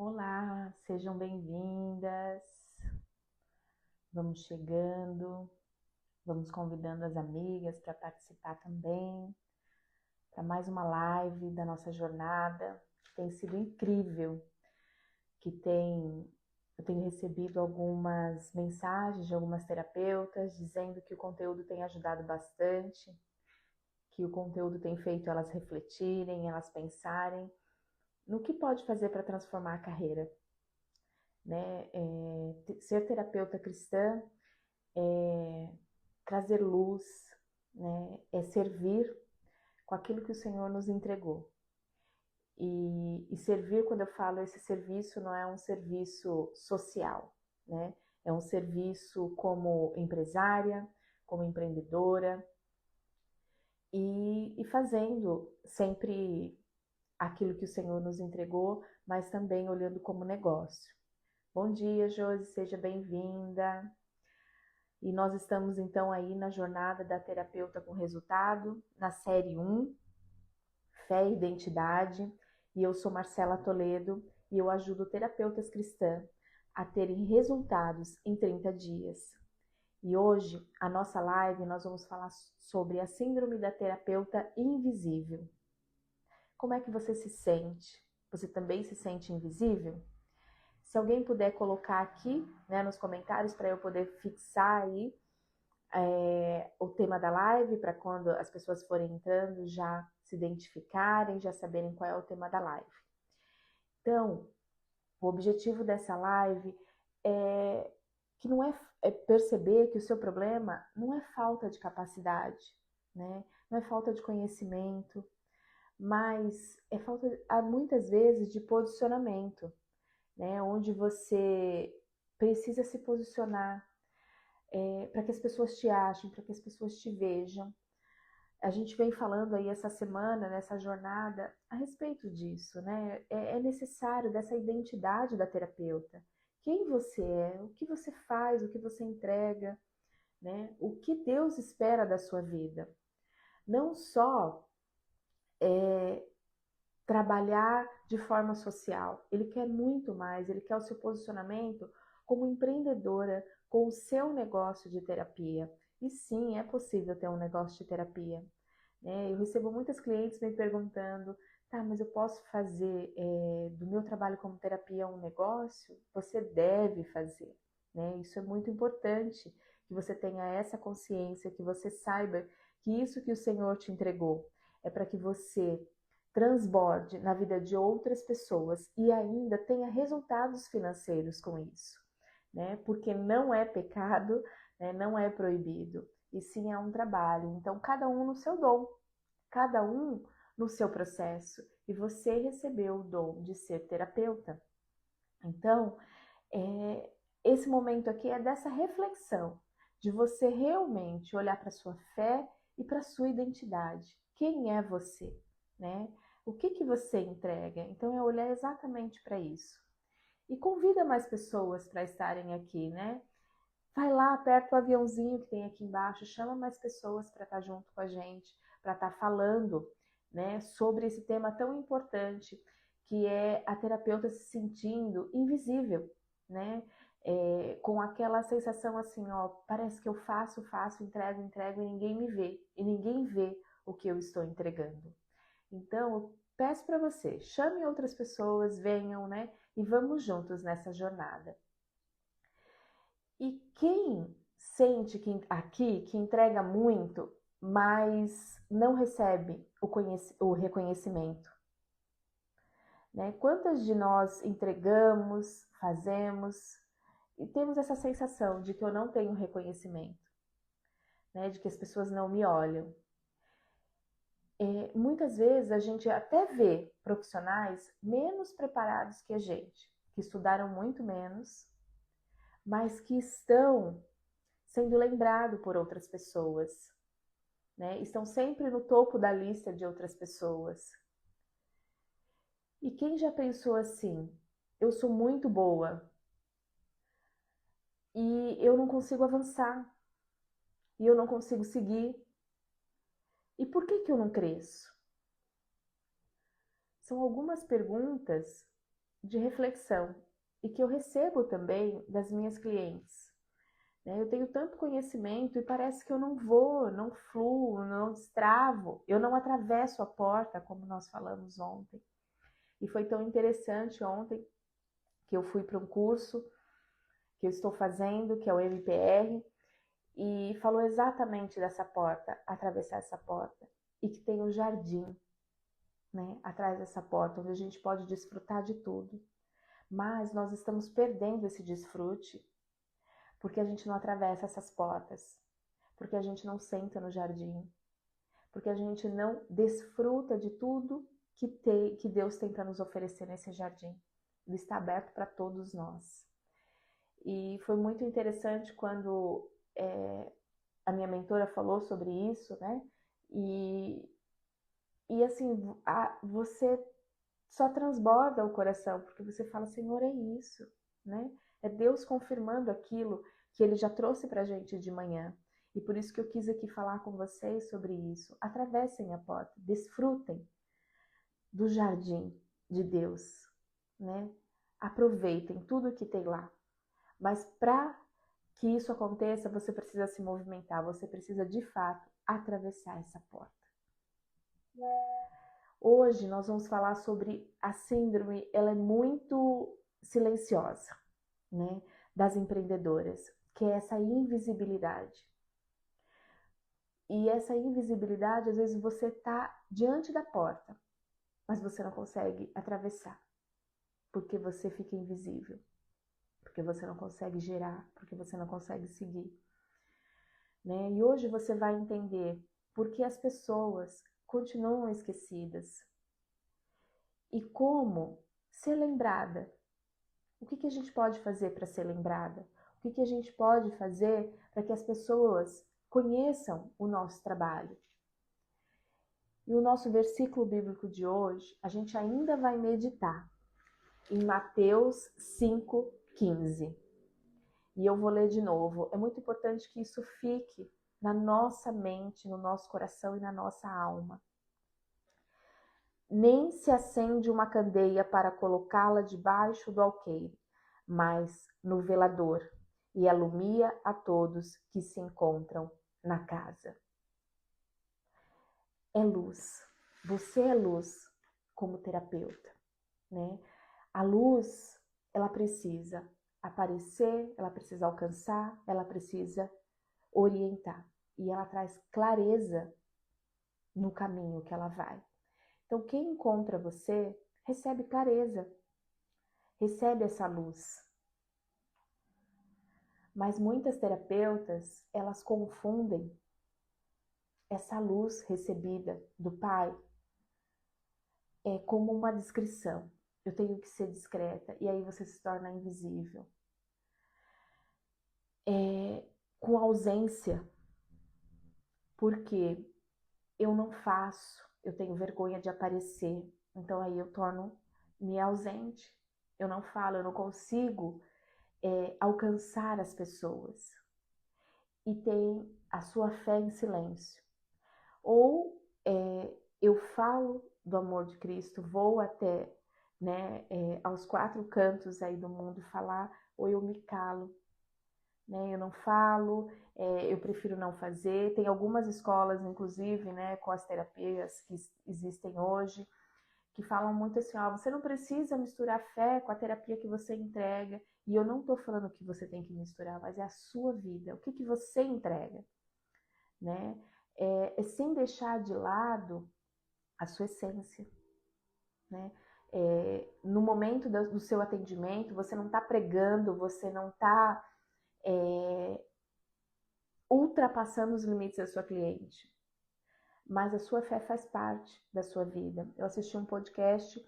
Olá, sejam bem-vindas. Vamos chegando, vamos convidando as amigas para participar também, para mais uma live da nossa jornada, que tem sido incrível, eu tenho recebido algumas mensagens de algumas terapeutas dizendo que o conteúdo tem ajudado bastante, que o conteúdo tem feito elas refletirem, elas pensarem no que pode fazer para transformar a carreira, né? Ser terapeuta cristã é trazer luz, né? É servir com aquilo que o Senhor nos entregou. E servir, quando eu falo esse serviço, não é um serviço social, né? É um serviço como empresária, como empreendedora e fazendo sempre aquilo que o Senhor nos entregou, mas também olhando como negócio. Bom dia, Josi, seja bem-vinda. E nós estamos então aí na jornada da terapeuta com resultado, na série 1, Fé e Identidade. E eu sou Marcela Toledo e eu ajudo terapeutas cristãs a terem resultados em 30 dias. E hoje, a nossa live, nós vamos falar sobre a síndrome da terapeuta invisível. Como é que você se sente? Você também se sente invisível? Se alguém puder colocar aqui, né, nos comentários para eu poder fixar aí o tema da live, para quando as pessoas forem entrando já se identificarem, já saberem qual é o tema da live. Então, o objetivo dessa live é que não é perceber que o seu problema não é falta de capacidade, né? Não é falta de conhecimento, mas é falta, muitas vezes, de posicionamento, né? Onde você precisa se posicionar para que as pessoas te achem, para que as pessoas te vejam. A gente vem falando aí essa semana, nessa jornada, a respeito disso, né? É necessário dessa identidade da terapeuta. Quem você é, o que você faz, o que você entrega, né? O que Deus espera da sua vida. Não só trabalhar de forma social, Ele quer muito mais, Ele quer o seu posicionamento como empreendedora com o seu negócio de terapia. E sim, é possível ter um negócio de terapia. Eu recebo muitas clientes me perguntando, tá, mas eu posso fazer do meu trabalho como terapia um negócio? Você deve fazer, né? Isso é muito importante, que você tenha essa consciência, que você saiba que isso que o Senhor te entregou é para que você transborde na vida de outras pessoas e ainda tenha resultados financeiros com isso, né? Porque não é pecado, né? Não é proibido, e sim é um trabalho. Então, cada um no seu dom, cada um no seu processo, e você recebeu o dom de ser terapeuta. Então, esse momento aqui é dessa reflexão, de você realmente olhar para a sua fé e para a sua identidade. Quem é você, né? O que você entrega? Então, é olhar exatamente para isso. E convida mais pessoas para estarem aqui, né? Vai lá, aperta o aviãozinho que tem aqui embaixo, chama mais pessoas para estar junto com a gente, para estar falando, né, sobre esse tema tão importante, que é a terapeuta se sentindo invisível, né? Com aquela sensação assim, ó, parece que eu faço, entrego, e ninguém me vê, e ninguém vê o que eu estou entregando. Então, eu peço para você, chame outras pessoas, venham, né? E vamos juntos nessa jornada. E quem sente que aqui que entrega muito, mas não recebe o reconhecimento, né? Quantas de nós entregamos, fazemos e temos essa sensação de que eu não tenho reconhecimento, né? De que as pessoas não me olham. Muitas vezes a gente até vê profissionais menos preparados que a gente, que estudaram muito menos, mas que estão sendo lembrados por outras pessoas, né? Estão sempre no topo da lista de outras pessoas. E quem já pensou assim, eu sou muito boa e eu não consigo avançar, e eu não consigo seguir, e por que eu não cresço? São algumas perguntas de reflexão e que eu recebo também das minhas clientes. Eu tenho tanto conhecimento e parece que eu não vou, não fluo, não destravo, eu não atravesso a porta, como nós falamos ontem. E foi tão interessante ontem que eu fui para um curso que eu estou fazendo, que é o MPR, e falou exatamente dessa porta, atravessar essa porta, e que tem um jardim, né, atrás dessa porta, onde a gente pode desfrutar de tudo. Mas nós estamos perdendo esse desfrute porque a gente não atravessa essas portas, porque a gente não senta no jardim, porque a gente não desfruta de tudo que Deus tem para nos oferecer nesse jardim. Ele está aberto para todos nós. E foi muito interessante quando a minha mentora falou sobre isso, né? E assim, você só transborda o coração, porque você fala, Senhor, é isso, né? É Deus confirmando aquilo que Ele já trouxe pra gente de manhã. E por isso que eu quis aqui falar com vocês sobre isso. Atravessem a porta, desfrutem do jardim de Deus, né? Aproveitem tudo que tem lá. Mas para que isso aconteça, você precisa se movimentar, você precisa de fato atravessar essa porta. Hoje nós vamos falar sobre a síndrome, ela é muito silenciosa, né, das empreendedoras, que é essa invisibilidade. E essa invisibilidade, às vezes você está diante da porta, mas você não consegue atravessar, porque você fica invisível, porque você não consegue gerar, porque você não consegue seguir, né? E hoje você vai entender por que as pessoas continuam esquecidas e como ser lembrada. O que a gente pode fazer para ser lembrada? O que a gente pode fazer para que as pessoas conheçam o nosso trabalho? E o nosso versículo bíblico de hoje, a gente ainda vai meditar em Mateus 5,15. E eu vou ler de novo. É muito importante que isso fique na nossa mente, no nosso coração e na nossa alma. Nem se acende uma candeia para colocá-la debaixo do alqueire, mas no velador, e alumia a todos que se encontram na casa. É luz. Você é luz como terapeuta, né? A luz, ela precisa aparecer, ela precisa alcançar, ela precisa orientar. E ela traz clareza no caminho que ela vai. Então, quem encontra você, recebe clareza, recebe essa luz. Mas muitas terapeutas, elas confundem essa luz recebida do Pai como uma descrição. Eu tenho que ser discreta, e aí você se torna invisível. Com ausência, porque eu não faço, eu tenho vergonha de aparecer, então aí eu torno-me ausente. Eu não falo, eu não consigo alcançar as pessoas. E tem a sua fé em silêncio. Ou eu falo do amor de Cristo, vou até aos 4 cantos aí do mundo falar, ou eu me calo, né? Eu não falo, eu prefiro não fazer. Tem algumas escolas, inclusive, né, com as terapias que existem hoje, que falam muito assim, ó, você não precisa misturar fé com a terapia que você entrega. E eu não estou falando que você tem que misturar, mas é a sua vida, o que você entrega, né? Sem deixar de lado a sua essência, né? No momento do seu atendimento, você não está pregando, você não está ultrapassando os limites da sua cliente, mas a sua fé faz parte da sua vida. Eu assisti um podcast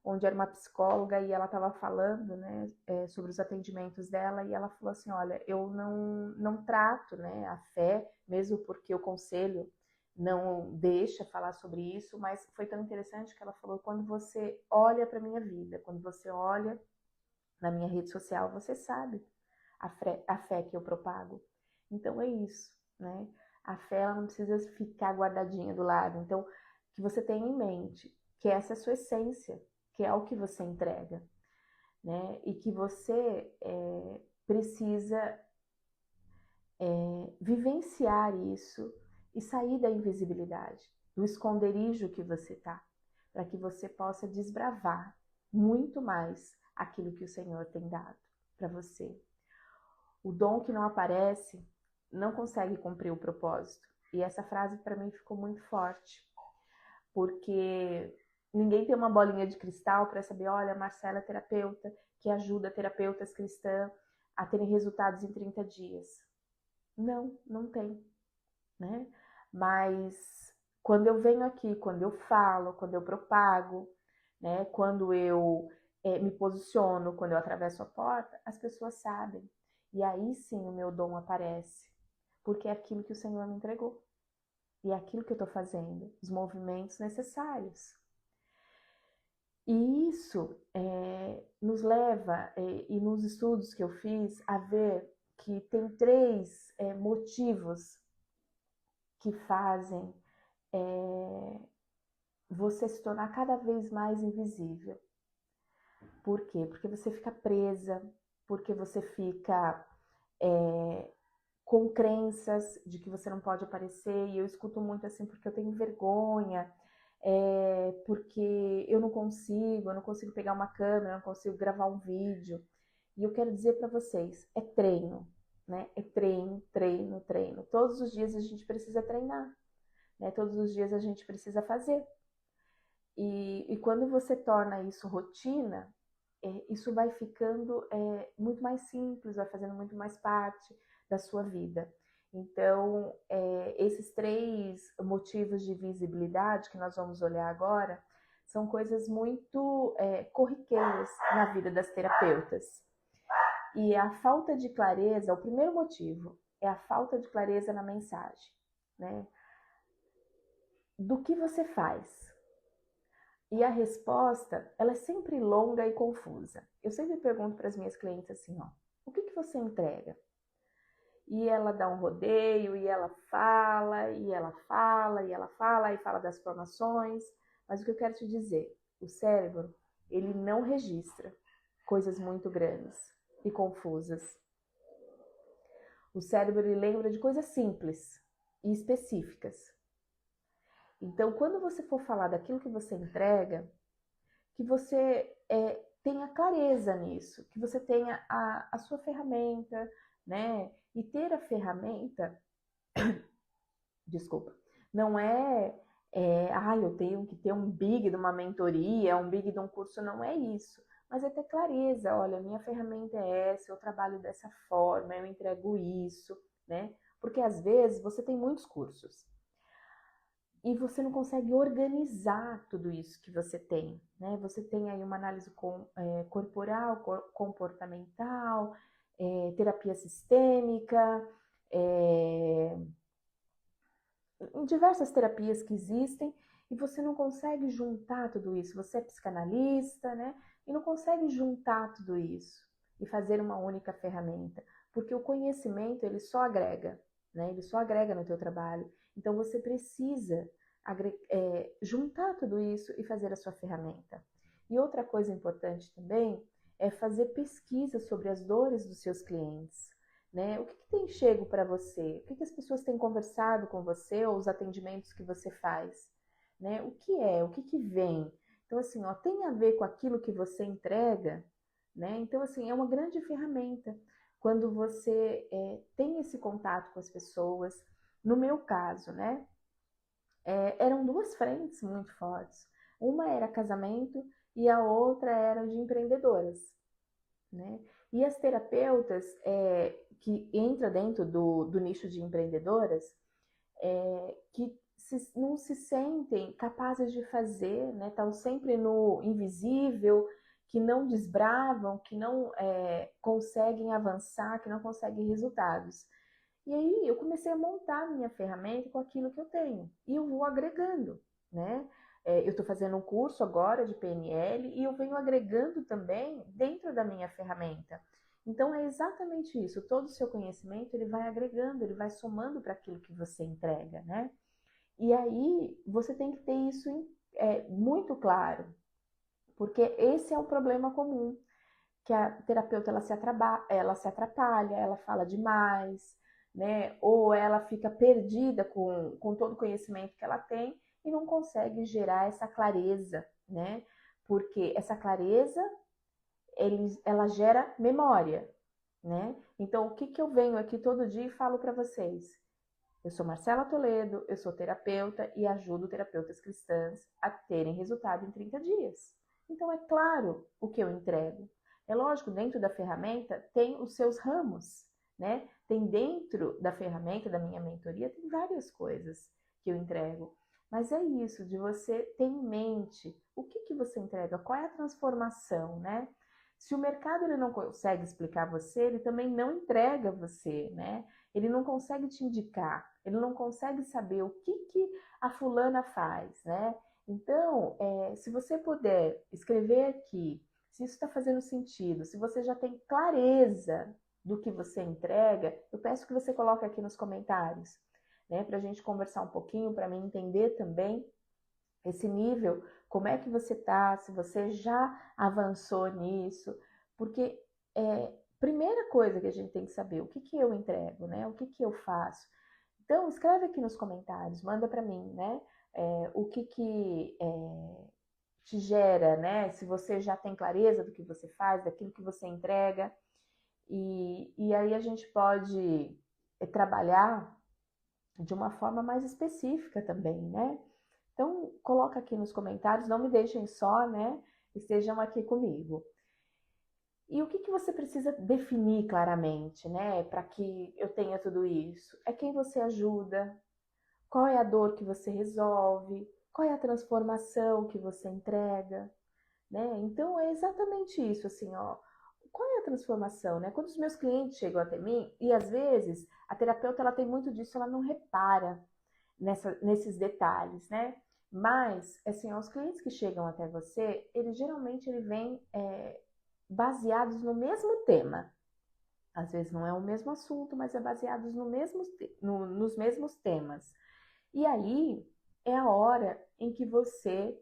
onde era uma psicóloga e ela estava falando, né, sobre os atendimentos dela, e ela falou assim, olha, eu não trato, né, a fé, mesmo porque o conselho não deixa falar sobre isso, mas foi tão interessante que ela falou, quando você olha para minha vida, quando você olha na minha rede social, você sabe a fé que eu propago. Então é isso, né? A fé ela não precisa ficar guardadinha do lado. Então, que você tenha em mente que essa é a sua essência, que é o que você entrega. né? E que você precisa vivenciar isso e sair da invisibilidade, do esconderijo que você está, para que você possa desbravar muito mais aquilo que o Senhor tem dado para você. O dom que não aparece não consegue cumprir o propósito. E essa frase para mim ficou muito forte, porque ninguém tem uma bolinha de cristal para saber, olha, a Marcela é terapeuta, que ajuda terapeutas cristãs a terem resultados em 30 dias. Não, não tem, né? Mas quando eu venho aqui, quando eu falo, quando eu propago, né? Quando eu me posiciono, quando eu atravesso a porta, as pessoas sabem. E aí sim o meu dom aparece, porque é aquilo que o Senhor me entregou. E é aquilo que eu estou fazendo, os movimentos necessários. E isso nos leva, e nos estudos que eu fiz, a ver que tem 3 motivos que fazem você se tornar cada vez mais invisível. Por quê? Porque você fica presa, porque você fica com crenças de que você não pode aparecer, e eu escuto muito assim, porque eu tenho vergonha, porque eu não consigo pegar uma câmera, eu não consigo gravar um vídeo. E eu quero dizer para vocês, é treino, né? É treino, treino, treino. Todos os dias a gente precisa treinar, né? Todos os dias a gente precisa fazer. E quando você torna isso rotina, isso vai ficando muito mais simples, vai fazendo muito mais parte da sua vida. Então, esses 3 motivos de visibilidade que nós vamos olhar agora são coisas muito corriqueiras na vida das terapeutas. E a falta de clareza, o primeiro motivo é a falta de clareza na mensagem, né? Do que você faz? E a resposta, ela é sempre longa e confusa. Eu sempre pergunto para as minhas clientes assim, ó, o que você entrega? E ela dá um rodeio, e ela fala, e ela fala, e ela fala, e fala das formações. Mas o que eu quero te dizer, o cérebro, ele não registra coisas muito grandes e confusas. O cérebro, ele lembra de coisas simples e específicas. Então, quando você for falar daquilo que você entrega, que você tenha clareza nisso, que você tenha a sua ferramenta, né? E ter a ferramenta, desculpa, não eu tenho que ter um big de uma mentoria, um big de um curso, não é isso. Mas é ter clareza, olha, minha ferramenta é essa, eu trabalho dessa forma, eu entrego isso, né? Porque às vezes você tem muitos cursos e você não consegue organizar tudo isso que você tem, né? Você tem aí uma análise corporal, comportamental, terapia sistêmica, diversas terapias que existem, e você não consegue juntar tudo isso. Você é psicanalista, né? E não consegue juntar tudo isso e fazer uma única ferramenta, porque o conhecimento, ele só agrega, né? Ele só agrega no teu trabalho. Então você precisa juntar tudo isso e fazer a sua ferramenta. E outra coisa importante também é fazer pesquisa sobre as dores dos seus clientes, né? O que tem chego para você? O que as pessoas têm conversado com você, ou os atendimentos que você faz, né? O que vem? Então, assim, ó, tem a ver com aquilo que você entrega, né? Então, assim, é uma grande ferramenta quando você tem esse contato com as pessoas. No meu caso, né? Eram 2 frentes muito fortes. Uma era casamento e a outra era de empreendedoras, né? E as terapeutas que entram dentro do nicho de empreendedoras, que não se sentem capazes de fazer, né? Estão sempre no invisível, que não desbravam, que não conseguem avançar, que não conseguem resultados. E aí eu comecei a montar a minha ferramenta com aquilo que eu tenho. E eu vou agregando, né? Eu estou fazendo um curso agora de PNL e eu venho agregando também dentro da minha ferramenta. Então é exatamente isso. Todo o seu conhecimento, ele vai agregando, ele vai somando para aquilo que você entrega, né? E aí você tem que ter isso muito claro, porque esse é o problema comum, que a terapeuta ela se atrapalha, ela fala demais, né? Ou ela fica perdida com todo o conhecimento que ela tem e não consegue gerar essa clareza, né? Porque essa clareza ela gera memória, né? Então, o que eu venho aqui todo dia e falo para vocês? Eu sou Marcela Toledo, eu sou terapeuta e ajudo terapeutas cristãs a terem resultado em 30 dias. Então, é claro o que eu entrego. É lógico, dentro da ferramenta tem os seus ramos, né? Tem dentro da ferramenta da minha mentoria, tem várias coisas que eu entrego. Mas é isso, de você ter em mente o que você entrega, qual é a transformação, né? Se o mercado ele não consegue explicar você, ele também não entrega você, né? Ele não consegue te indicar, ele não consegue saber o que a fulana faz, né? Então, se você puder escrever aqui, se isso está fazendo sentido, se você já tem clareza do que você entrega, eu peço que você coloque aqui nos comentários, né? Para a gente conversar um pouquinho, para mim entender também esse nível, como é que você tá, se você já avançou nisso, porque primeira coisa que a gente tem que saber, o que eu entrego, né? O que eu faço. Então, escreve aqui nos comentários, manda para mim, né? O que te gera, né? Se você já tem clareza do que você faz, daquilo que você entrega, e aí a gente pode trabalhar de uma forma mais específica também, né? Então, coloca aqui nos comentários, não me deixem só, né? Estejam aqui comigo. E o que você precisa definir claramente, né? Para que eu tenha tudo isso? É quem você ajuda, qual é a dor que você resolve, qual é a transformação que você entrega, né? Então, é exatamente isso, assim, ó. Qual é a transformação, né? Quando os meus clientes chegam até mim, e às vezes a terapeuta ela tem muito disso, ela não repara nesses detalhes, né? Mas, assim, os clientes que chegam até você, eles geralmente vêm baseados no mesmo tema. Às vezes não é o mesmo assunto, mas é baseados nos mesmos temas. E aí é a hora em que você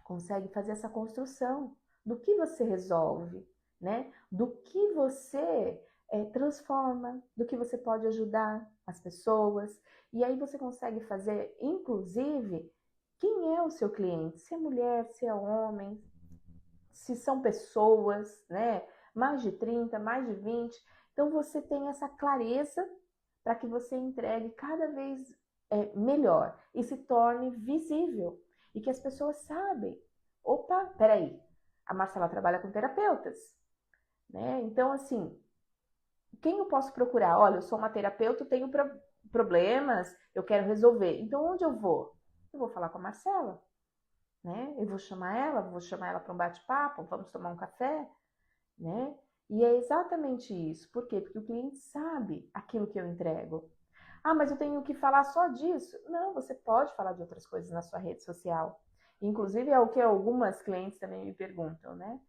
consegue fazer essa construção do que você resolve, né? Do que você transforma, do que você pode ajudar as pessoas. E aí você consegue fazer, inclusive, quem é o seu cliente, se é mulher, se é homem, se são pessoas, né? Mais de 30, mais de 20. Então você tem essa clareza para que você entregue cada vez melhor e se torne visível. E que as pessoas sabem, opa, peraí, a Marcela trabalha com terapeutas, né? Então, assim, quem eu posso procurar? Olha, eu sou uma terapeuta, tenho problemas, eu quero resolver. Então, onde eu vou? Eu vou falar com a Marcela, né? Eu vou chamar ela para um bate-papo, vamos tomar um café, né? E é exatamente isso. Por quê? Porque o cliente sabe aquilo que eu entrego. Ah, mas eu tenho que falar só disso? Não, você pode falar de outras coisas na sua rede social. Inclusive é o que algumas clientes também me perguntam, né?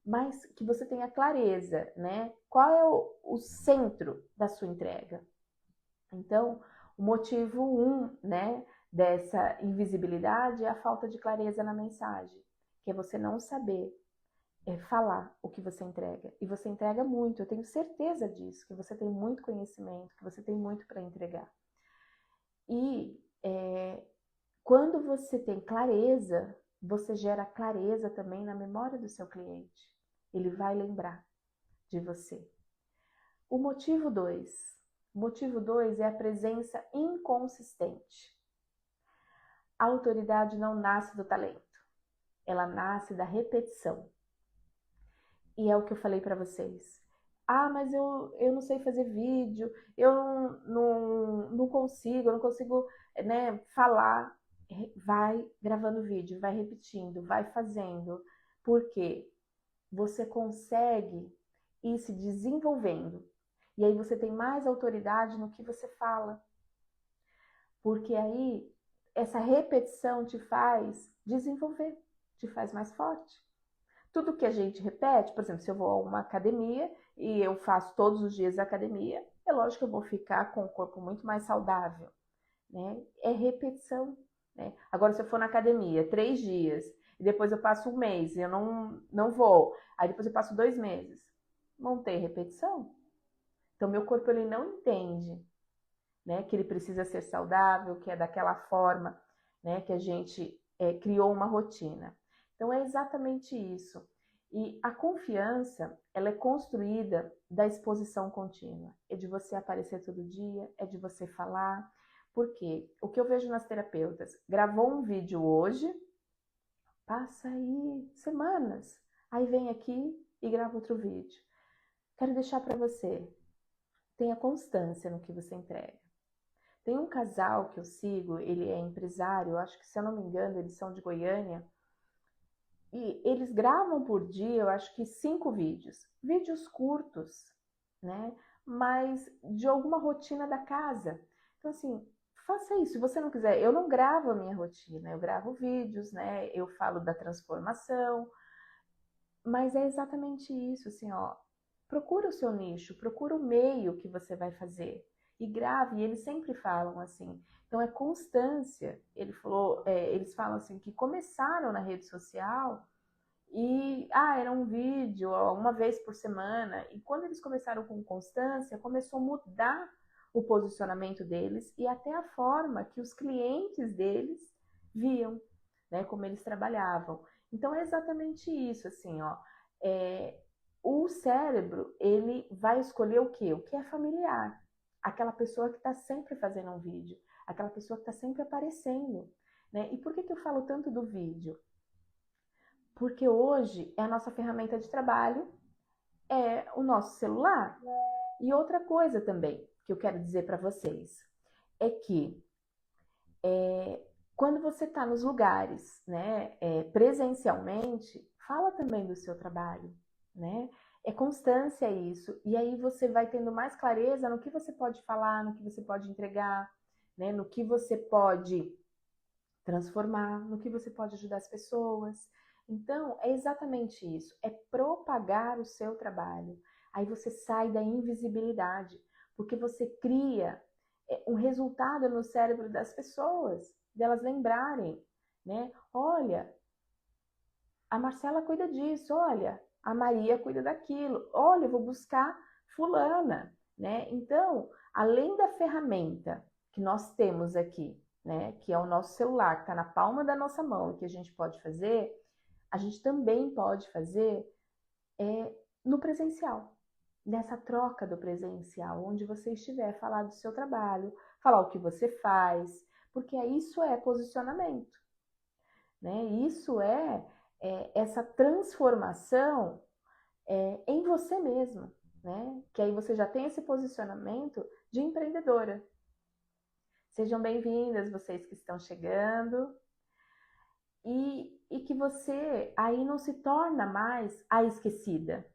Mas que você tenha clareza, né? Qual é o centro da sua entrega? Então, o motivo né, dessa invisibilidade é a falta de clareza na mensagem, que é você não saber falar o que você entrega. E você entrega muito, eu tenho certeza disso, que você tem muito conhecimento, que você tem muito para entregar. E quando você tem clareza, você gera clareza também na memória do seu cliente. Ele vai lembrar de você. O motivo 2. O motivo 2 é a presença inconsistente. A autoridade não nasce do talento, ela nasce da repetição. E é o que eu falei para vocês. Ah, mas eu não sei fazer vídeo, eu não consigo, eu não consigo, né, falar. Vai gravando vídeo, vai repetindo, vai fazendo. Porque você consegue ir se desenvolvendo. E aí você tem mais autoridade no que você fala. Porque aí essa repetição te faz desenvolver, te faz mais forte. Tudo que a gente repete, por exemplo, se eu vou a uma academia e eu faço todos os dias academia, é lógico que eu vou ficar com o corpo muito mais saudável, né? É repetição, né? Agora, se eu for na academia 3 dias, e depois eu passo um mês e eu não vou. Aí depois eu passo 2 meses. Não tem repetição. Então, meu corpo ele não entende, né, que ele precisa ser saudável, que é daquela forma, né, que a gente criou uma rotina. Então, é exatamente isso. E a confiança, ela é construída da exposição contínua. É de você aparecer todo dia, é de você falar. Por quê? O que eu vejo nas terapeutas, gravou um vídeo hoje, passa aí semanas, aí vem aqui e grava outro vídeo. Quero deixar para você, tenha constância no que você entrega. Tem um casal que eu sigo, ele é empresário, acho que se eu não me engano, eles são de Goiânia, e eles gravam por dia, eu acho que 5 vídeos. Vídeos curtos, né? Mas de alguma rotina da casa. Então, assim, faça isso. Se você não quiser, eu não gravo a minha rotina, eu gravo vídeos, né? Eu falo da transformação, mas é exatamente isso, assim, ó. Procura o seu nicho, procura o meio que você vai fazer e grave. E eles sempre falam assim. Então é constância. Ele falou, eles falam assim que começaram na rede social e era um vídeo uma vez por semana. E quando eles começaram com constância, começou a mudar o posicionamento deles e até a forma que os clientes deles viam, né, como eles trabalhavam. Então é exatamente isso, assim, ó. O cérebro, ele vai escolher o quê? O que é familiar. Aquela pessoa que está sempre fazendo um vídeo, aquela pessoa que está sempre aparecendo, né? E por que eu falo tanto do vídeo? Porque hoje é a nossa ferramenta de trabalho, é o nosso celular. E outra coisa também que eu quero dizer para vocês é que quando você está nos lugares, né, presencialmente, fala também do seu trabalho, né? É constância isso. E aí você vai tendo mais clareza no que você pode falar, no que você pode entregar, né? No que você pode transformar, no que você pode ajudar as pessoas. Então, é exatamente isso. É propagar o seu trabalho. Aí você sai da invisibilidade, porque você cria um resultado no cérebro das pessoas, delas lembrarem, né? Olha, a Marcela cuida disso, olha, a Maria cuida daquilo, olha, eu vou buscar fulana, né? Então, além da ferramenta que nós temos aqui, né, que é o nosso celular, que está na palma da nossa mão, e que a gente pode fazer, a gente também pode fazer no presencial, nessa troca do presencial, onde você estiver, falar do seu trabalho, falar o que você faz, porque isso é posicionamento, né? Isso essa transformação em você mesma, né? Que aí você já tem esse posicionamento de empreendedora. Sejam bem-vindas vocês que estão chegando e que você aí não se torna mais a esquecida,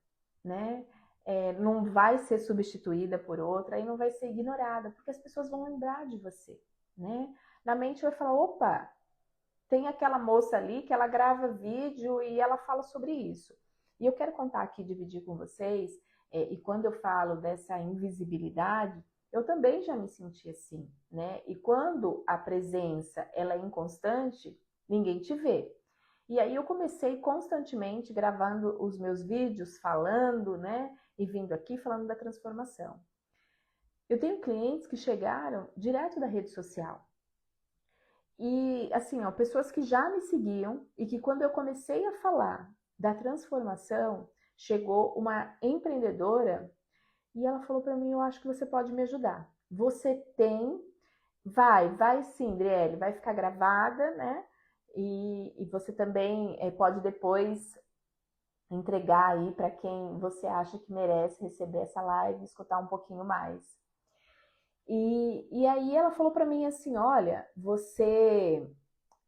né? Não vai ser substituída por outra, aí não vai ser ignorada, porque as pessoas vão lembrar de você, né? Na mente vai falar, opa, tem aquela moça ali que ela grava vídeo e ela fala sobre isso. E eu quero contar aqui, dividir com vocês, e quando eu falo dessa invisibilidade, eu também já me senti assim, né? E quando a presença ela é inconstante, ninguém te vê. E aí eu comecei constantemente gravando os meus vídeos, falando, né? E vindo aqui falando da transformação. Eu tenho clientes que chegaram direto da rede social. E assim, ó, pessoas que já me seguiam e que quando eu comecei a falar da transformação, chegou uma empreendedora e ela falou para mim, eu acho que você pode me ajudar. Você tem, vai sim, Adriele, vai ficar gravada, né? E você também pode depois entregar aí para quem você acha que merece receber essa live e escutar um pouquinho mais. E aí ela falou para mim assim, olha, você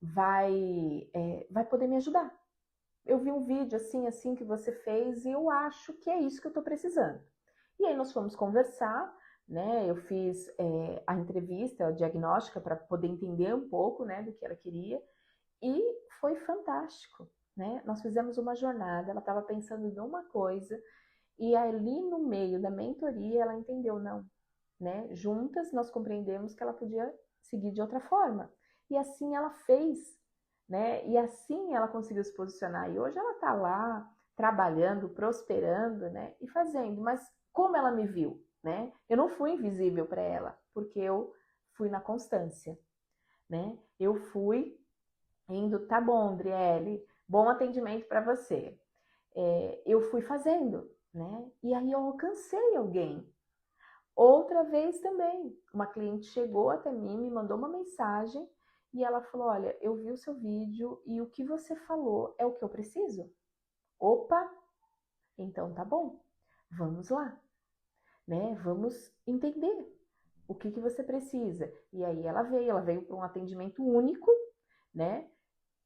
vai poder me ajudar. Eu vi um vídeo assim que você fez e eu acho que é isso que eu estou precisando. E aí nós fomos conversar, né? Eu fiz a entrevista, a diagnóstica para poder entender um pouco, né, do que ela queria e foi fantástico, né? Nós fizemos uma jornada, ela estava pensando em uma coisa e ali no meio da mentoria ela entendeu, não, né? Juntas nós compreendemos que ela podia seguir de outra forma. E assim ela fez, né? E assim ela conseguiu se posicionar. E hoje ela está lá trabalhando, prosperando, né? E fazendo. Mas como ela me viu, né? Eu não fui invisível para ela, porque eu fui na constância, né? Eu fui indo, tá bom, Adriele, bom atendimento para você. Eu fui fazendo, né? E aí eu alcancei alguém. Outra vez também, uma cliente chegou até mim, me mandou uma mensagem e ela falou: Olha, eu vi o seu vídeo e o que você falou é o que eu preciso? Opa, então tá bom, vamos lá, né? Vamos entender o que você precisa. E aí ela veio para um atendimento único, né?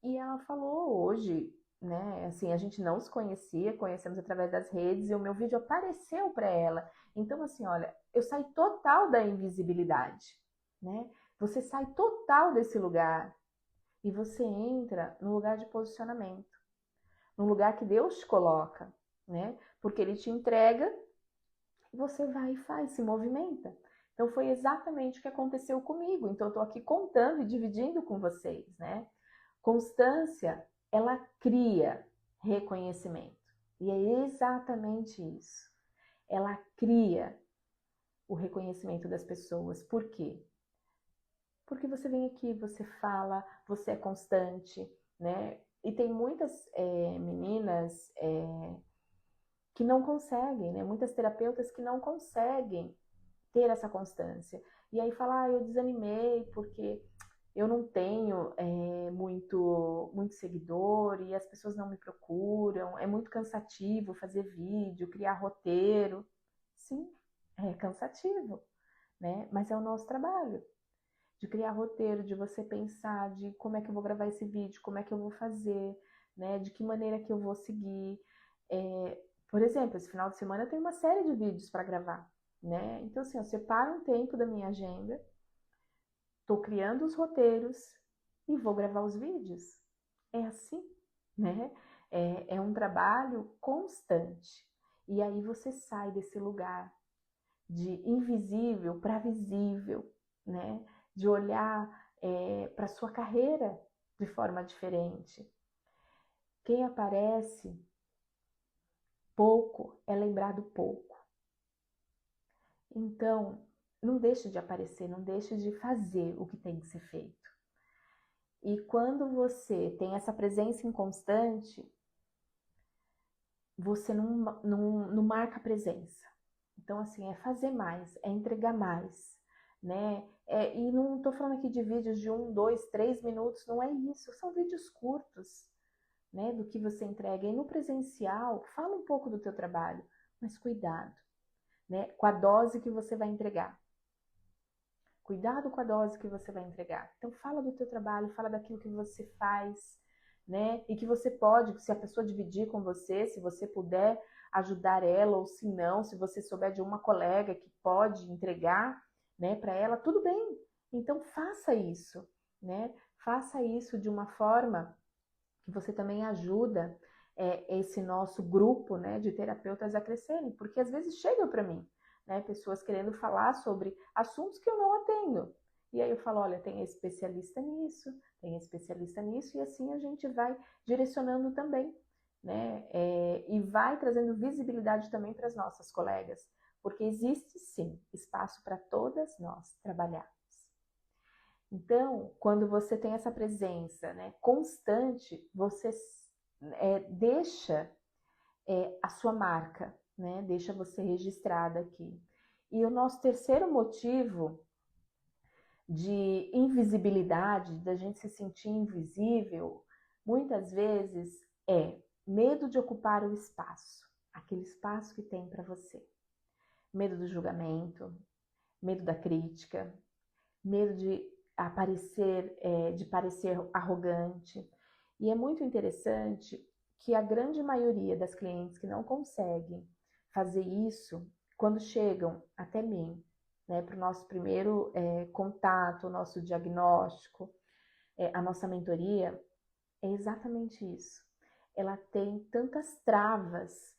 E ela falou hoje, né? Assim, a gente não se conhecia, conhecemos através das redes e o meu vídeo apareceu para ela. Então, assim, olha, eu saí total da invisibilidade, né? Você sai total desse lugar e você entra no lugar de posicionamento, no lugar que Deus te coloca, né? Porque Ele te entrega, você vai e faz, se movimenta. Então, foi exatamente o que aconteceu comigo. Então, eu estou aqui contando e dividindo com vocês, né? Constância, ela cria reconhecimento. E é exatamente isso. Ela cria o reconhecimento das pessoas. Por quê? Porque você vem aqui, você fala, você é constante, né? E tem muitas meninas que não conseguem, né? Muitas terapeutas que não conseguem ter essa constância. E aí fala, eu desanimei porque eu não tenho muito seguidor e as pessoas não me procuram, é muito cansativo fazer vídeo, criar roteiro. Sim, é cansativo, né? Mas é o nosso trabalho de criar roteiro, de você pensar de como é que eu vou gravar esse vídeo, como é que eu vou fazer, né? De que maneira que eu vou seguir. Por exemplo, esse final de semana eu tenho uma série de vídeos para gravar, né? Então, assim, eu separo um tempo da minha agenda, estou criando os roteiros e vou gravar os vídeos. É assim, né? É um trabalho constante. E aí você sai desse lugar de invisível para visível, né? De olhar para sua carreira de forma diferente. Quem aparece pouco é lembrado pouco. Então, não deixe de aparecer, não deixe de fazer o que tem que ser feito. E quando você tem essa presença inconstante, você não marca presença. Então, assim, é fazer mais, é entregar mais, né? E não estou falando aqui de vídeos de 1, 2, 3 minutos, não é isso. São vídeos curtos, né? Do que você entrega. E no presencial, fala um pouco do teu trabalho, mas cuidado, né? Com a dose que você vai entregar. Cuidado com a dose que você vai entregar. Então, fala do teu trabalho, fala daquilo que você faz, né? E que você pode, se a pessoa dividir com você, se você puder ajudar ela, ou se não, se você souber de uma colega que pode entregar, né, para ela, tudo bem. Então, faça isso, né? Faça isso de uma forma que você também ajuda esse nosso grupo, né, de terapeutas a crescerem, porque às vezes chegam para mim, né, pessoas querendo falar sobre assuntos que eu não atendo. E aí eu falo, olha, tem especialista nisso, tem especialista nisso, e assim a gente vai direcionando também, né, e vai trazendo visibilidade também para as nossas colegas, porque existe sim espaço para todas nós trabalharmos. Então, quando você tem essa presença, né, constante, você deixa a sua marca, né, deixa você registrada aqui. E o nosso terceiro motivo de invisibilidade, da gente se sentir invisível, muitas vezes é medo de ocupar o espaço, aquele espaço que tem para você. Medo do julgamento, medo da crítica, medo de parecer arrogante. E é muito interessante que a grande maioria das clientes que não conseguem fazer isso, quando chegam até mim, né, para o nosso primeiro contato, o nosso diagnóstico, a nossa mentoria, é exatamente isso. Ela tem tantas travas,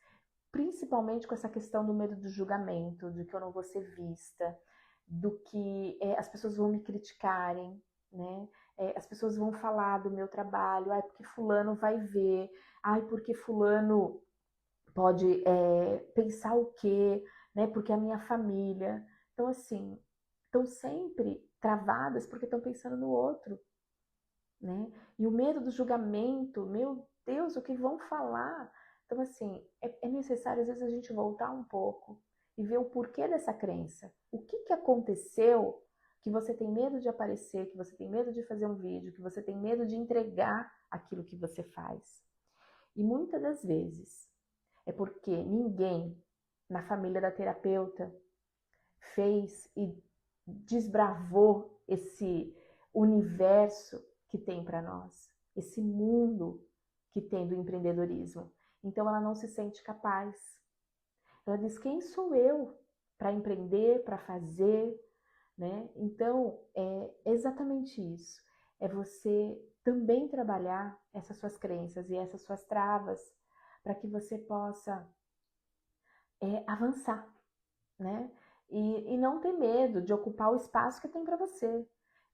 principalmente com essa questão do medo do julgamento, de que eu não vou ser vista, do que as pessoas vão me criticarem, né? as pessoas vão falar do meu trabalho, ai, porque fulano vai ver, ai, porque fulano pode pensar o quê, né? Porque a minha família. Então, assim, estão sempre travadas porque estão pensando no outro, né? E o medo do julgamento, meu Deus, o que vão falar? Então, assim, é necessário às vezes a gente voltar um pouco e ver o porquê dessa crença. O que que aconteceu que você tem medo de aparecer, que você tem medo de fazer um vídeo, que você tem medo de entregar aquilo que você faz? E muitas das vezes é porque ninguém na família da terapeuta fez e desbravou esse universo que tem para nós, esse mundo que tem do empreendedorismo. Então ela não se sente capaz. Ela diz: quem sou eu para empreender, para fazer, né? Então é exatamente isso. É você também trabalhar essas suas crenças e essas suas travas para que você possa avançar, né? E não ter medo de ocupar o espaço que tem para você.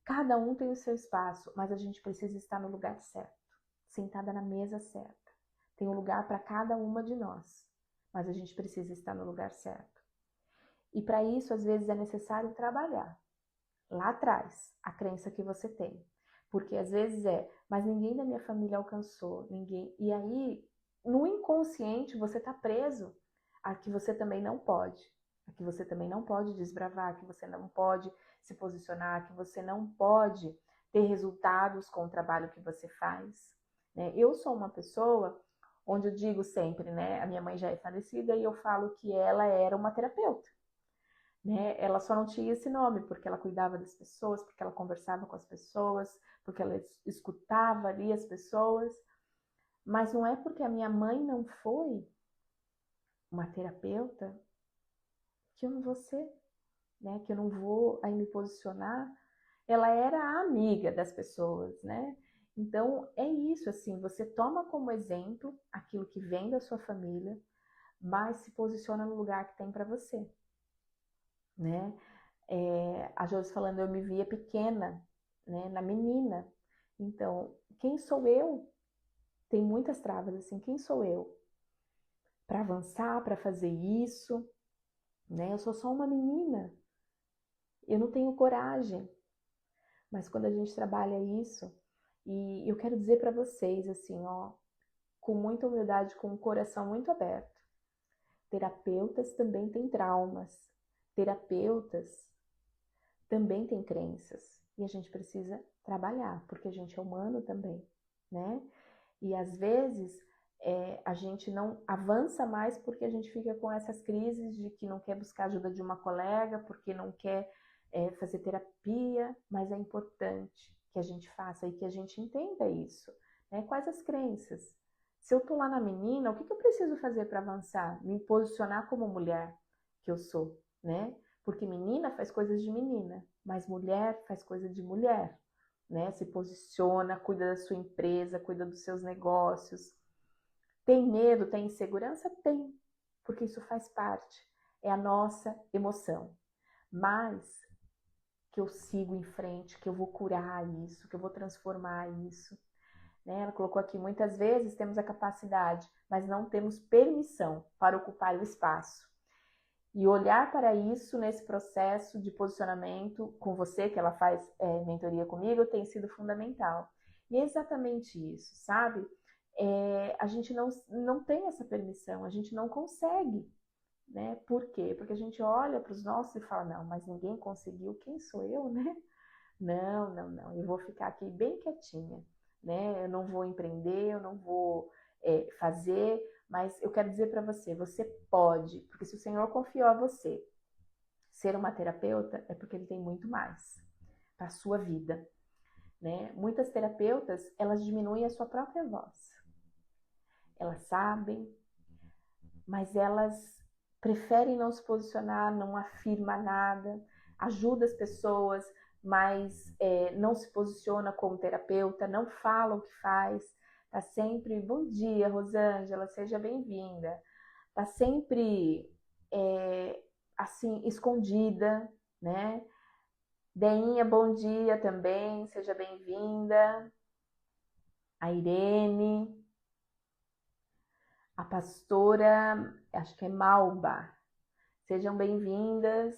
Cada um tem o seu espaço, mas a gente precisa estar no lugar certo, sentada na mesa certa. Tem um lugar para cada uma de nós, mas a gente precisa estar no lugar certo. E para isso, às vezes, é necessário trabalhar lá atrás a crença que você tem. Porque às vezes mas ninguém da minha família alcançou, ninguém. E aí, no inconsciente, você está preso a que você também não pode. A que você também não pode desbravar, que você não pode se posicionar, que você não pode ter resultados com o trabalho que você faz. Né? Eu sou uma pessoa onde eu digo sempre, né? A minha mãe já é falecida e eu falo que ela era uma terapeuta. Né? Ela só não tinha esse nome porque ela cuidava das pessoas, porque ela conversava com as pessoas, porque ela escutava ali as pessoas. Mas não é porque a minha mãe não foi uma terapeuta que eu não vou ser, né? Que eu não vou aí me posicionar. Ela era a amiga das pessoas, né? Então é isso, assim, você toma como exemplo aquilo que vem da sua família, mas se posiciona no lugar que tem para você, né? A Josi falando, eu me via pequena, né, na menina. Então, quem sou eu? Tem muitas travas assim, quem sou eu? Para avançar, para fazer isso, né? Eu sou só uma menina. Eu não tenho coragem. Mas quando a gente trabalha isso, e eu quero dizer para vocês assim, ó, com muita humildade, com o coração muito aberto. Terapeutas também têm traumas. Terapeutas também têm crenças. E a gente precisa trabalhar, porque a gente é humano também, né? E às vezes a gente não avança mais porque a gente fica com essas crises de que não quer buscar ajuda de uma colega, porque não quer fazer terapia, mas é importante que a gente faça e que a gente entenda isso, né? Quais as crenças? Se eu tô lá na menina, o que eu preciso fazer para avançar? Me posicionar como mulher que eu sou, né? Porque menina faz coisas de menina, mas mulher faz coisa de mulher, né? Se posiciona, cuida da sua empresa, cuida dos seus negócios. Tem medo, tem insegurança? Tem, porque isso faz parte, é a nossa emoção. Mas que eu sigo em frente, que eu vou curar isso, que eu vou transformar isso. Né? Ela colocou aqui, muitas vezes temos a capacidade, mas não temos permissão para ocupar o espaço. E olhar para isso nesse processo de posicionamento com você, que ela faz mentoria comigo, tem sido fundamental. E é exatamente isso, sabe? A gente não tem essa permissão, a gente não consegue, né? Por quê? Porque a gente olha para os nossos e fala, não, mas ninguém conseguiu, quem sou eu, né? Não, não, não, eu vou ficar aqui bem quietinha, né? Eu não vou empreender, eu não vou fazer, mas eu quero dizer para você, você pode, porque se o Senhor confiou a você ser uma terapeuta, é porque Ele tem muito mais para a sua vida, né? Muitas terapeutas, elas diminuem a sua própria voz. Elas sabem, mas elas preferem não se posicionar, não afirma nada, ajuda as pessoas, mas não se posiciona como terapeuta, não fala o que faz, tá sempre, bom dia, Rosângela, seja bem-vinda, tá sempre assim, escondida, né? Deinha, bom dia também, seja bem-vinda. A Irene, a pastora, acho que é Malba, sejam bem-vindas.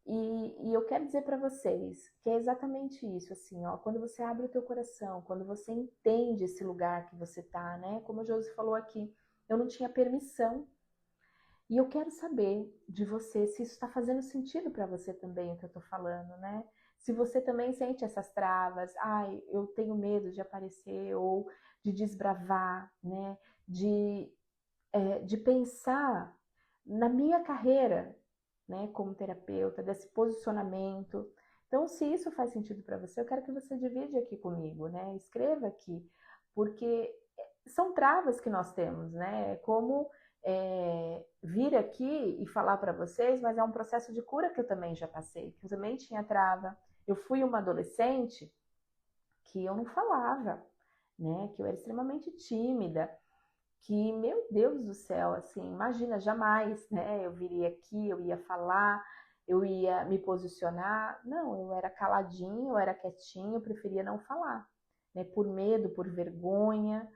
E eu quero dizer para vocês que é exatamente isso, assim, ó, quando você abre o teu coração, quando você entende esse lugar que você tá, né? Como a Josi falou aqui, eu não tinha permissão. E eu quero saber de você se isso está fazendo sentido para você também, o que eu estou falando, né? Se você também sente essas travas, ai, eu tenho medo de aparecer ou de desbravar, né? De pensar na minha carreira, né, como terapeuta, desse posicionamento. Então, se isso faz sentido para você, eu quero que você divide aqui comigo, né? Escreva aqui, porque são travas que nós temos, né? É como vir aqui e falar para vocês, mas é um processo de cura que eu também já passei, que eu também tinha trava. Eu fui uma adolescente que eu não falava, né? Que eu era extremamente tímida, que, meu Deus do céu, assim, imagina, jamais, né? Eu viria aqui, eu ia falar, eu ia me posicionar. Não, eu era caladinho, eu era quietinho, eu preferia não falar, né? Por medo, por vergonha,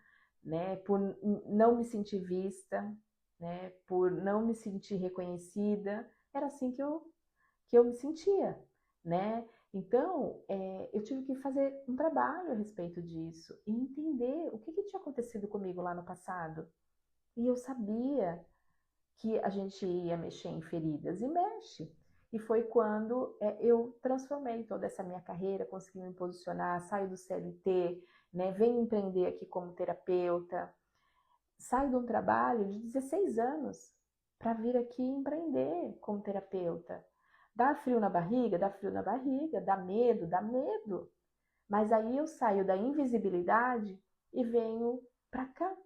né? Por não me sentir vista, né? Por não me sentir reconhecida. Era assim que eu me sentia, né? Então, eu tive que fazer um trabalho a respeito disso e entender o que tinha acontecido comigo lá no passado. E eu sabia que a gente ia mexer em feridas, e mexe. E foi quando eu transformei toda essa minha carreira, consegui me posicionar, saio do CLT, né, venho empreender aqui como terapeuta, saio de um trabalho de 16 anos para vir aqui empreender como terapeuta. Dá frio na barriga? Dá frio na barriga, dá medo? Dá medo. Mas aí eu saio da invisibilidade e venho para cá,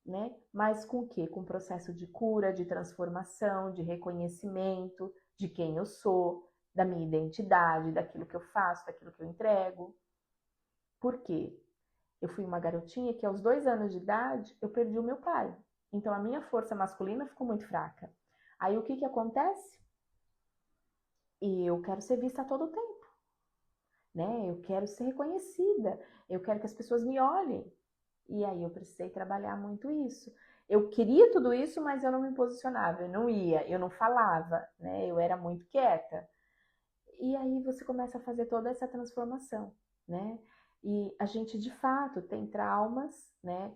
né? Mas com o quê? Com o processo de cura, de transformação, de reconhecimento de quem eu sou, da minha identidade, daquilo que eu faço, daquilo que eu entrego. Por quê? Eu fui uma garotinha que aos 2 anos de idade eu perdi o meu pai. Então a minha força masculina ficou muito fraca. Aí o que acontece? E eu quero ser vista a todo tempo, né? Eu quero ser reconhecida, eu quero que as pessoas me olhem. E aí eu precisei trabalhar muito isso. Eu queria tudo isso, mas eu não me posicionava, eu não ia, eu não falava, né? Eu era muito quieta. E aí você começa a fazer toda essa transformação, né? E a gente de fato tem traumas, né,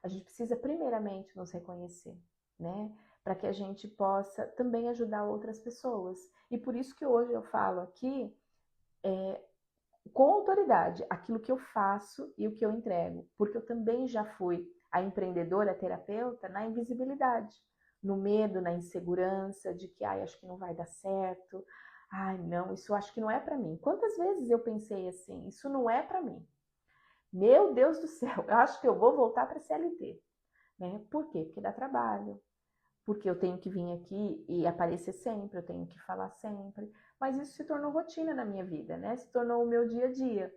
a gente precisa primeiramente nos reconhecer, né? Para que a gente possa também ajudar outras pessoas. E por isso que hoje eu falo aqui com autoridade aquilo que eu faço e o que eu entrego, porque eu também já fui a empreendedora, a terapeuta na invisibilidade, no medo, na insegurança de que, ai, acho que não vai dar certo, ai, não, isso acho que não é para mim. Quantas vezes eu pensei assim, isso não é para mim. Meu Deus do céu, eu acho que eu vou voltar para CLT, né? Por quê? Porque dá trabalho, porque eu tenho que vir aqui e aparecer sempre, eu tenho que falar sempre. Mas isso se tornou rotina na minha vida, né? Se tornou o meu dia a dia.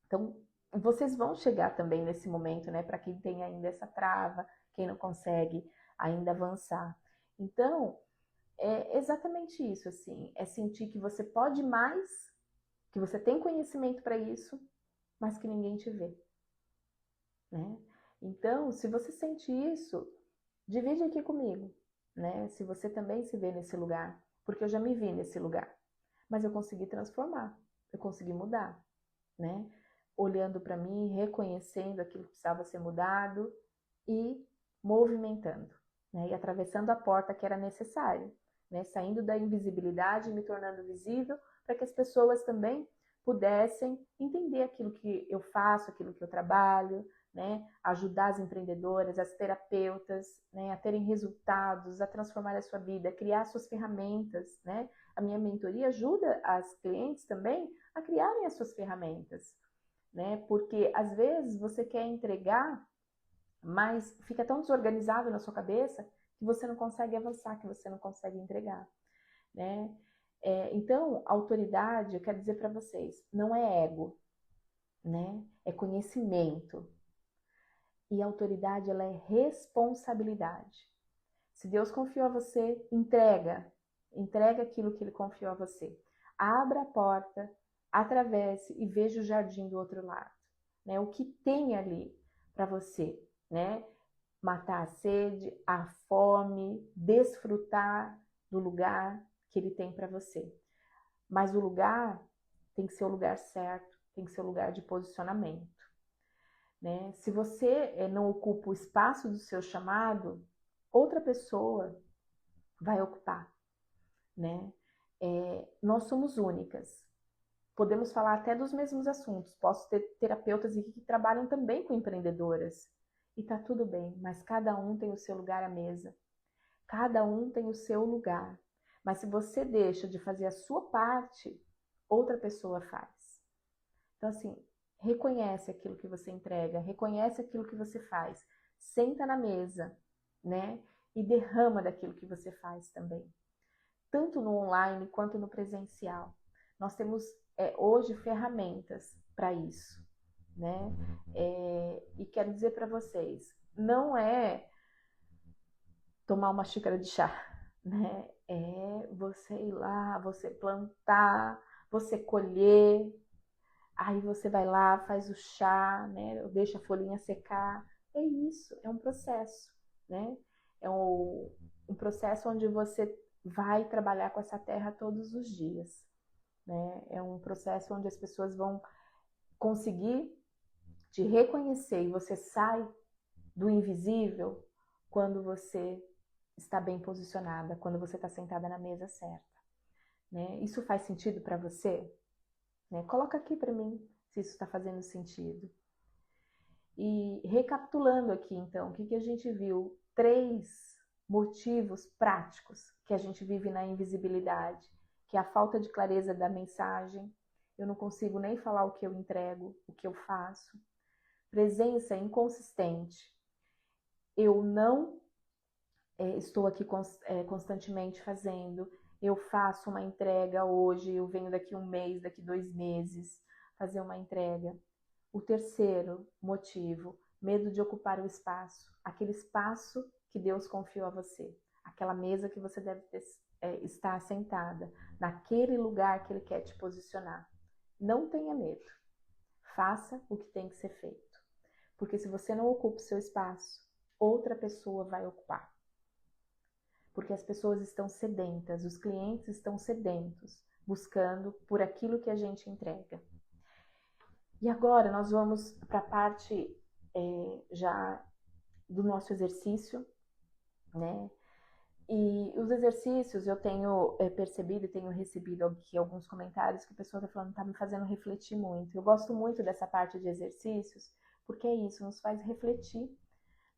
Então, vocês vão chegar também nesse momento, né? Para quem tem ainda essa trava, quem não consegue ainda avançar. Então, é exatamente isso, assim, é sentir que você pode mais, que você tem conhecimento para isso, mas que ninguém te vê, né? Então, se você sente isso, divide aqui comigo, né? Se você também se vê nesse lugar, porque eu já me vi nesse lugar, mas eu consegui transformar, eu consegui mudar, né? Olhando para mim, reconhecendo aquilo que precisava ser mudado e movimentando, né? E atravessando a porta que era necessário, né? Saindo da invisibilidade e me tornando visível para que as pessoas também pudessem entender aquilo que eu faço, aquilo que eu trabalho, né? Ajudar as empreendedoras, as terapeutas, né? A terem resultados, a transformar a sua vida, a criar suas ferramentas, né? A minha mentoria ajuda as clientes também a criarem as suas ferramentas, né? Porque às vezes você quer entregar, mas fica tão desorganizado na sua cabeça que você não consegue avançar, que você não consegue entregar, né? Então, autoridade, eu quero dizer para vocês, não é ego, né? É conhecimento. E autoridade, ela é responsabilidade. Se Deus confiou a você, entrega aquilo que Ele confiou a você. abra a porta, atravesse e veja o jardim do outro lado, né? O que tem ali para você, né? Matar a sede, a fome, desfrutar do lugar que ele tem para você. Mas o lugar tem que ser o lugar certo, tem que ser o lugar de posicionamento, né? Se você não ocupa o espaço do seu chamado, outra pessoa vai ocupar, né? Nós somos únicas. Podemos falar até dos mesmos assuntos. Posso ter terapeutas aqui que trabalham também com empreendedoras. E tá tudo bem, mas cada um tem o seu lugar à mesa. Cada um tem o seu lugar. Mas se você deixa de fazer a sua parte, outra pessoa faz. Então, assim, reconhece aquilo que você entrega, reconhece aquilo que você faz. Senta na mesa, né? E derrama daquilo que você faz também. Tanto no online quanto no presencial. Nós temos hoje ferramentas para isso, né? E quero dizer para vocês, não é tomar uma xícara de chá, né? É você ir lá, você plantar, você colher, aí você vai lá, faz o chá, né? Deixa a folhinha secar. É isso, é um processo, né? É um processo onde você vai trabalhar com essa terra todos os dias, né? É um processo onde as pessoas vão conseguir te reconhecer e você sai do invisível quando você está bem posicionada, quando você está sentada na mesa certa, né? Isso faz sentido para você? Né? Coloca aqui para mim se isso está fazendo sentido. E recapitulando aqui, então, o que a gente viu? 3 motivos práticos que a gente vive na invisibilidade, que é a falta de clareza da mensagem, eu não consigo nem falar o que eu entrego, o que eu faço. Presença inconsistente, eu não estou aqui constantemente fazendo, eu faço uma entrega hoje, eu venho daqui 1 mês, daqui 2 meses, fazer uma entrega. O terceiro motivo, medo de ocupar o espaço, aquele espaço que Deus confiou a você, aquela mesa que você deve estar sentada, naquele lugar que Ele quer te posicionar. Não tenha medo, faça o que tem que ser feito, porque se você não ocupa o seu espaço, outra pessoa vai ocupar. Porque as pessoas estão sedentas, os clientes estão sedentos, buscando por aquilo que a gente entrega. E agora nós vamos para a parte já do nosso exercício, né? E os exercícios eu tenho percebido e tenho recebido aqui alguns comentários que a pessoa está falando, está me fazendo refletir muito. Eu gosto muito dessa parte de exercícios, porque é isso, nos faz refletir,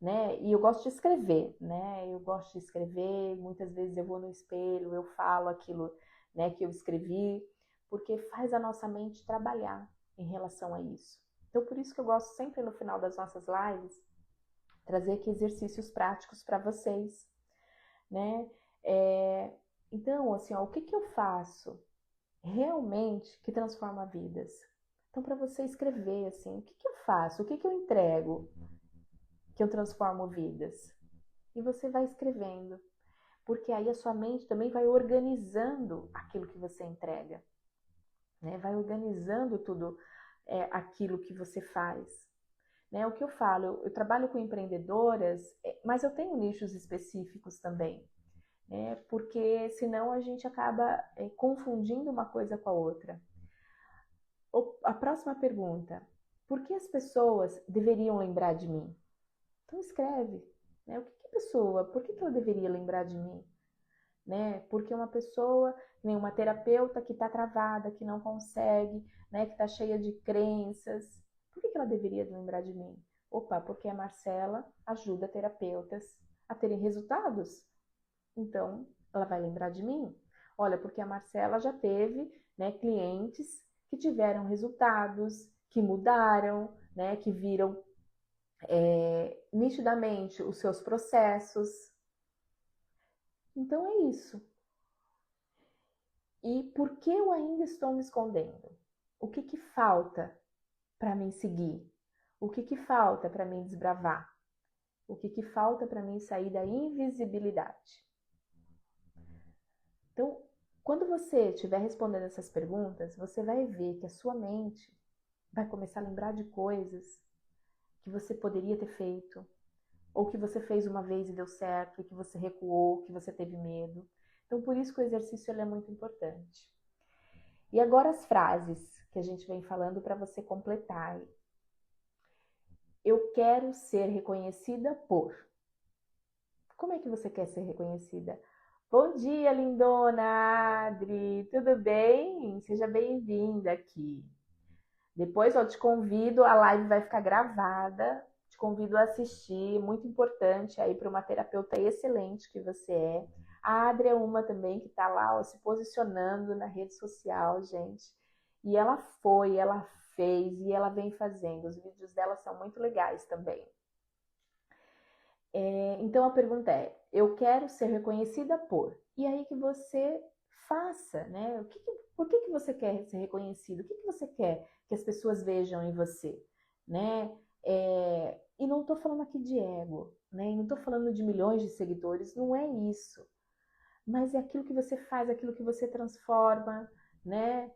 né? E eu gosto de escrever, né? Eu gosto de escrever, muitas vezes eu vou no espelho, eu falo aquilo, né, que eu escrevi, porque faz a nossa mente trabalhar em relação a isso. Então, por isso que eu gosto sempre no final das nossas lives, trazer aqui exercícios práticos para vocês, né? Então, assim, ó, o que eu faço realmente que transforma vidas? Então, para você escrever, assim, o que eu faço? O que eu entrego que eu transformo vidas? E você vai escrevendo, porque aí a sua mente também vai organizando aquilo que você entrega, né? Vai organizando tudo aquilo que você faz. Né? O que eu falo, eu trabalho com empreendedoras, mas eu tenho nichos específicos também, né? Porque senão a gente acaba confundindo uma coisa com a outra. A próxima pergunta, por que as pessoas deveriam lembrar de mim? Então escreve, né? O que a pessoa, por que ela deveria lembrar de mim? Né? Porque uma pessoa, nem uma terapeuta que está travada, que não consegue, né? Que está cheia de crenças, por que ela deveria lembrar de mim? Opa, porque a Marcela ajuda terapeutas a terem resultados. Então, ela vai lembrar de mim. Olha, porque a Marcela já teve, né, clientes que tiveram resultados, que mudaram, né, que viram nitidamente os seus processos. Então é isso. E por que eu ainda estou me escondendo? O que falta para mim seguir? O que falta para mim desbravar? O que falta para mim sair da invisibilidade? Então, Quando você estiver respondendo essas perguntas, você vai ver que a sua mente vai começar a lembrar de coisas que você poderia ter feito, ou que você fez uma vez e deu certo, e que você recuou, que você teve medo. Então, por isso que o exercício ele é muito importante. E agora as frases que a gente vem falando para você completar. Eu quero ser reconhecida por. Como é que você quer ser reconhecida? Bom dia, lindona Adri, tudo bem? Seja bem-vinda aqui. Depois eu te convido, a live vai ficar gravada, te convido a assistir, muito importante aí para uma terapeuta excelente que você é. A Adri é uma também que está lá ó, se posicionando na rede social, gente. E ela fez e ela vem fazendo. Os vídeos dela são muito legais também. Então a pergunta é, eu quero ser reconhecida por. E aí que você faça, né? Por que você quer ser reconhecido? O que você quer que as pessoas vejam em você, né? E não estou falando aqui de ego, né? E não estou falando de milhões de seguidores, não é isso. Mas é aquilo que você faz, aquilo que você transforma, né?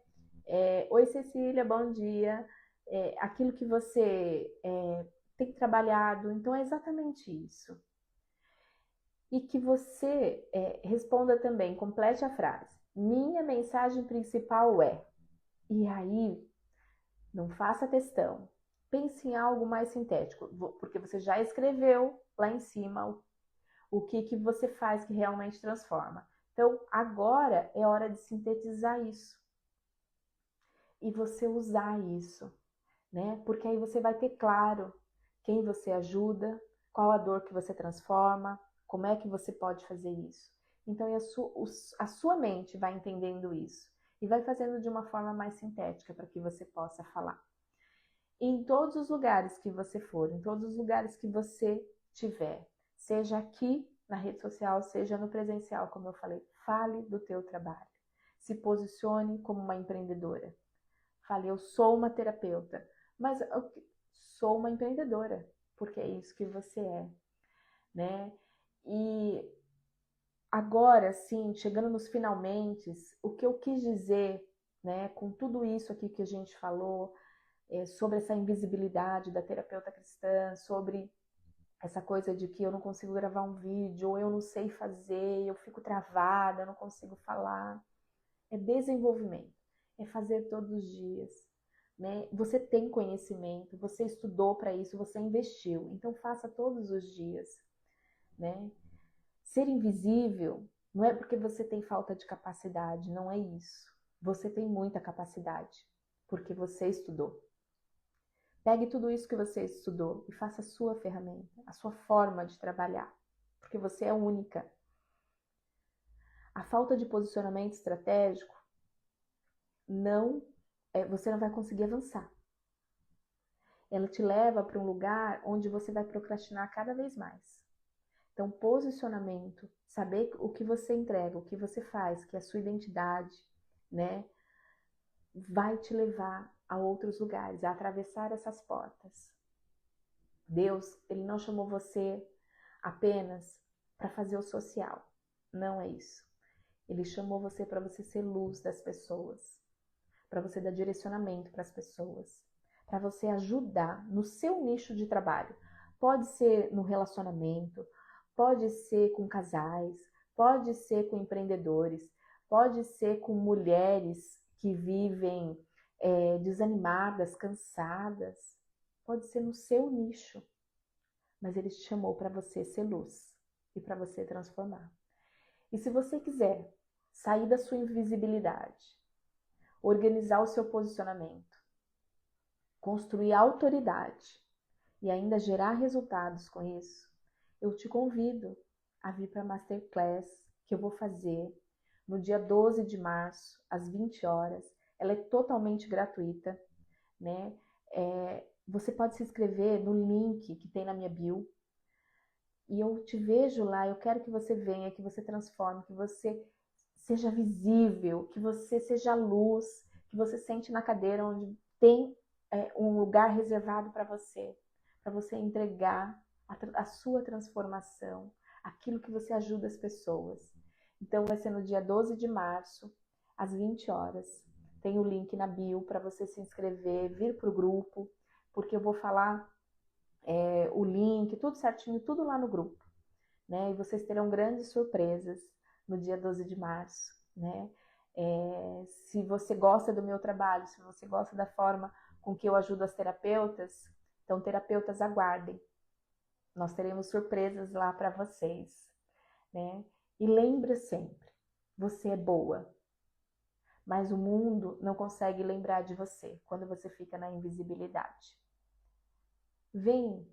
Oi, Cecília, bom dia. Aquilo que você tem trabalhado, então é exatamente isso. E que você responda também, complete a frase. Minha mensagem principal é. E aí, não faça textão. Pense em algo mais sintético, porque você já escreveu lá em cima o que você faz que realmente transforma. Então, agora é hora de sintetizar isso. E você usar isso, né? Porque aí você vai ter claro quem você ajuda, qual a dor que você transforma, como é que você pode fazer isso. Então, a sua mente vai entendendo isso e vai fazendo de uma forma mais sintética para que você possa falar. E em todos os lugares que você for, em todos os lugares que você tiver, seja aqui na rede social, seja no presencial, como eu falei, fale do teu trabalho. Se posicione como uma empreendedora. Fale, eu sou uma terapeuta, mas eu sou uma empreendedora, porque é isso que você é, né? E agora, sim, chegando nos finalmente, o que eu quis dizer, né, com tudo isso aqui que a gente falou, sobre essa invisibilidade da terapeuta cristã, sobre essa coisa de que eu não consigo gravar um vídeo, ou eu não sei fazer, eu fico travada, eu não consigo falar. É desenvolvimento, é fazer todos os dias, né? Você tem conhecimento, você estudou para isso, você investiu, então faça todos os dias, né? Ser invisível não é porque você tem falta de capacidade, não é isso. Você tem muita capacidade, porque você estudou. Pegue tudo isso que você estudou e faça a sua ferramenta, a sua forma de trabalhar, porque você é única. A falta de posicionamento estratégico você não vai conseguir avançar. Ela te leva para um lugar onde você vai procrastinar cada vez mais. Então, posicionamento, saber o que você entrega, o que você faz, que é a sua identidade, né, vai te levar a outros lugares, a atravessar essas portas. Deus, ele não chamou você apenas para fazer o social. Não é isso. Ele chamou você para você ser luz das pessoas, para você dar direcionamento para as pessoas, para você ajudar no seu nicho de trabalho. Pode ser no relacionamento, pode ser com casais, pode ser com empreendedores, pode ser com mulheres que vivem desanimadas, cansadas. Pode ser no seu nicho, mas ele te chamou para você ser luz e para você transformar. E se você quiser sair da sua invisibilidade, organizar o seu posicionamento, construir autoridade e ainda gerar resultados com isso, eu te convido a vir para a Masterclass que eu vou fazer no dia 12 de março, às 20 horas. Ela é totalmente gratuita, né? Você pode se inscrever no link que tem na minha bio. E eu te vejo lá, eu quero que você venha, que você transforme, que você seja visível, que você seja luz, que você sente na cadeira onde tem um lugar reservado para você entregar a sua transformação, aquilo que você ajuda as pessoas. Então vai ser no dia 12 de março, às 20 horas. Tem o link na bio para você se inscrever, vir para o grupo, porque eu vou falar o link, tudo certinho, tudo lá no grupo, né? E vocês terão grandes surpresas no dia 12 de março, né? Se você gosta do meu trabalho, se você gosta da forma com que eu ajudo as terapeutas, então terapeutas aguardem. Nós teremos surpresas lá para vocês, né? E lembre sempre, você é boa, mas o mundo não consegue lembrar de você quando você fica na invisibilidade. Vem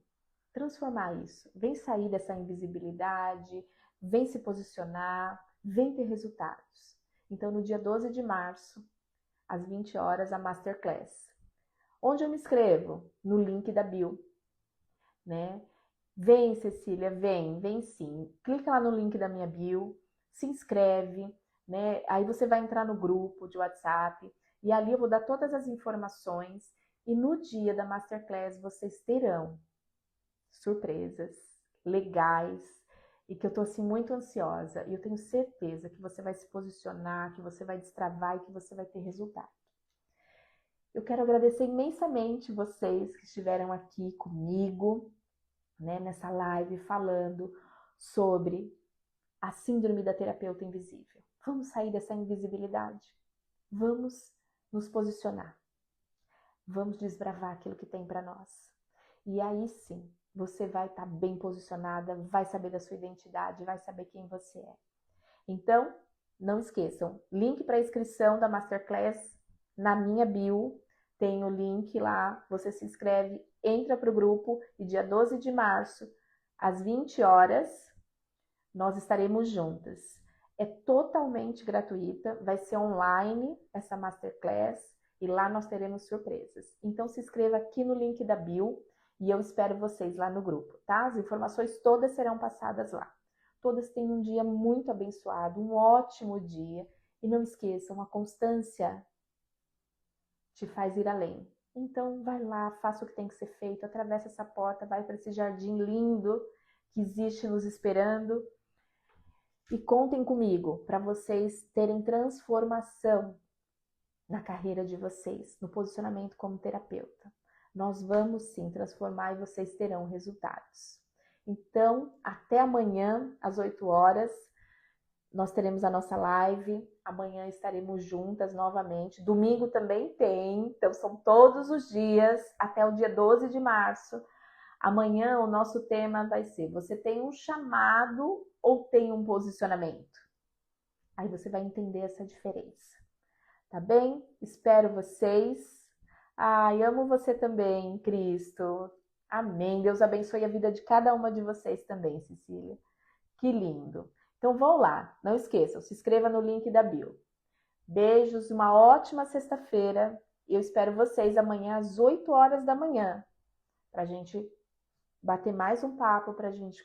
transformar isso, vem sair dessa invisibilidade, vem se posicionar, vem ter resultados. Então, no dia 12 de março, às 20 horas, a Masterclass. Onde eu me inscrevo? No link da bio, né? Vem, Cecília, vem sim. Clica lá no link da minha bio, se inscreve, né? Aí você vai entrar no grupo de WhatsApp e ali eu vou dar todas as informações e no dia da Masterclass vocês terão surpresas legais e que eu tô assim muito ansiosa e eu tenho certeza que você vai se posicionar, que você vai destravar e que você vai ter resultado. Eu quero agradecer imensamente vocês que estiveram aqui comigo, né, nessa live falando sobre a síndrome da terapeuta invisível. Vamos sair dessa invisibilidade? Vamos nos posicionar. Vamos desbravar aquilo que tem para nós. E aí sim, você vai estar bem posicionada, vai saber da sua identidade, vai saber quem você é. Então, não esqueçam, link para inscrição da Masterclass na minha bio, tem o link lá, você se inscreve, entra para o grupo e dia 12 de março, às 20 horas, nós estaremos juntas. É totalmente gratuita, vai ser online essa Masterclass e lá nós teremos surpresas. Então se inscreva aqui no link da bio e eu espero vocês lá no grupo, tá? As informações todas serão passadas lá. Todas tenham um dia muito abençoado, um ótimo dia. E não esqueçam, a constância te faz ir além. Então vai lá, faça o que tem que ser feito, atravessa essa porta, vai para esse jardim lindo que existe nos esperando. E contem comigo para vocês terem transformação na carreira de vocês, no posicionamento como terapeuta. Nós vamos sim transformar e vocês terão resultados. Então, até amanhã, às 8 horas, nós teremos a nossa live. Amanhã estaremos juntas novamente. Domingo também tem, então são todos os dias, até o dia 12 de março. Amanhã o nosso tema vai ser: você tem um chamado ou tem um posicionamento? Aí você vai entender essa diferença. Tá bem? Espero vocês. Ai, amo você também, Cristo. Amém. Deus abençoe a vida de cada uma de vocês também, Cecília. Que lindo. Então vão lá, não esqueçam, se inscreva no link da bio. Beijos, uma ótima sexta-feira. E eu espero vocês amanhã às 8 horas da manhã, pra gente bater mais um papo, pra gente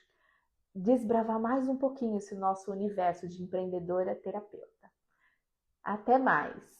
desbravar mais um pouquinho esse nosso universo de empreendedora terapeuta. Até mais!